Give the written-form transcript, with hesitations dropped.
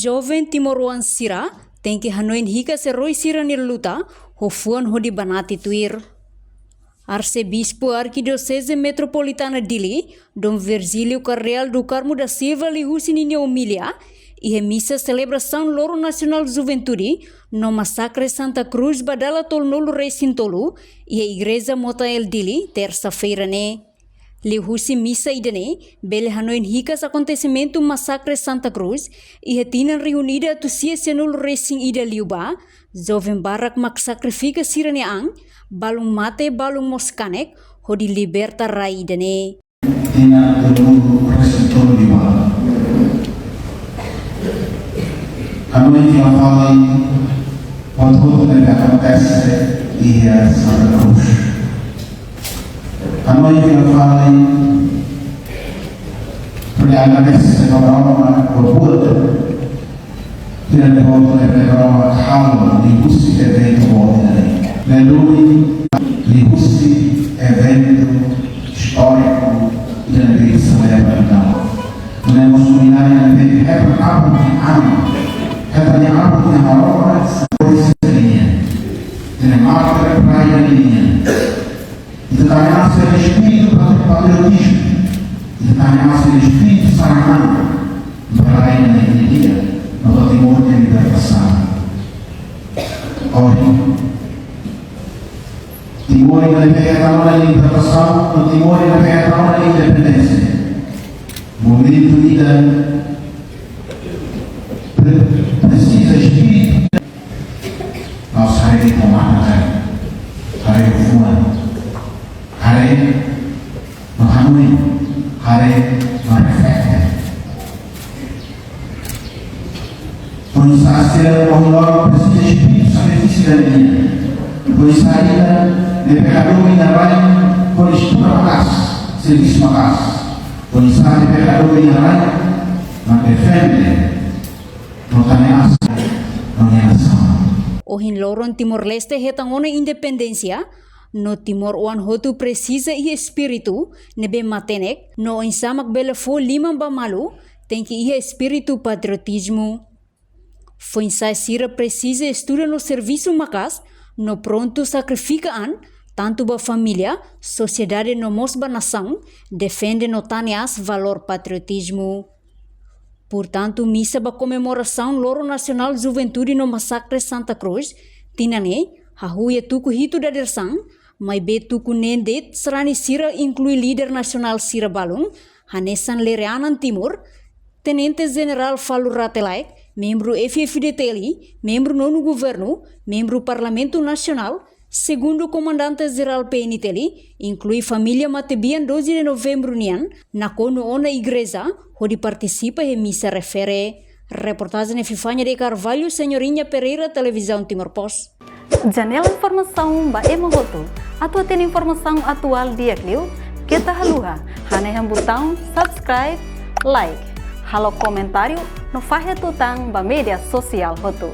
Jovem Timoruan Sira tem que Hanoin hika se roi sira luta hofuan hodi banati tuir. Arcebispo Arquidiocese Metropolitana Dili, Dom Virgílio Carreal do Carmo da Silva Lihusinini Humilha, e missa celebração Loro Nacional Juventude no Massacre Santa Cruz Badala Tolnolo Recintolo e a Igreja Motael Dili, terça-feira né. Lihusi missa idane, bele Hanoin hikas acontecimento Massacre Santa Cruz e retinan reunida tusia senul Recin ida liuba, jovem barak mak sacrifica sirane ang, balung mate balung moskanek, hodi liberta rai idane. Tina tolong Recintolo liuba. Hanoin yang paling waktu yang acontece e Santa Cruz. A noite eu falei para agradecer a Roma por tudo que ele voltou a Roma calma de busca evento ordem de lui de busca evento histórico e de celebração podemos combinar em evento é algo que ama é algo que a Roma tem marca praia linha detalhar-se o espírito patriotismo, detalhar-se o espírito sagrado para a energia no patrimônio de libertação. Hoje, Timor ainda pegará na libertação, no Timor ainda pegará na independência. Movimento ainda precisa espírito. Nós saímos de tomar saímos de fumar. Hari Mahamui, hari Marifat. Pois Allah precisa espírito sacrifício da minha. Pois saída de pecador e da raia, pois pura paz, serviço paz. Pois saída de pecador e da raia, mas defende, não tem ameaça, não tem ação. Ohin Loron Timor-Leste hetangona independência. No Timor Wan Hotu precisa e espírito, nebe matenek, no insamak bela fo lima bamalu, tem que ir espírito patriotismo. Foi insai sira precisa estuda no serviço macas, no pronto sacrifica an, tanto ba família, sociedade no mosba nação, defende no taneas valor patriotismo. Portanto, missa ba comemoração Loro Nacional Juventude no Massacre Santa Cruz, tinane, hahuya tuku hitu dadersang, mai betuku nendet serani sira inclui líder nasional Sira Balung, Hanesan Lereanan Timur, Tenente General Falu Ratelaik, membro FFDTLI, membro nono governo, membro Parlamento Nacional, segundo comandante geral PNTLI, inclui família Matebian 12 de novembro nian, na kono ona igreja, onde participa e missa refere. Reportagem Fifanya de Carvalho, Senhorinha Pereira, Televisão Timor Post. Janela informação ba emohoto. Atua tem informação atual dia kliu. Kita haluha. Haneham botão subscribe, like. Halo comentário no fahe tutang ba media sosial hotu.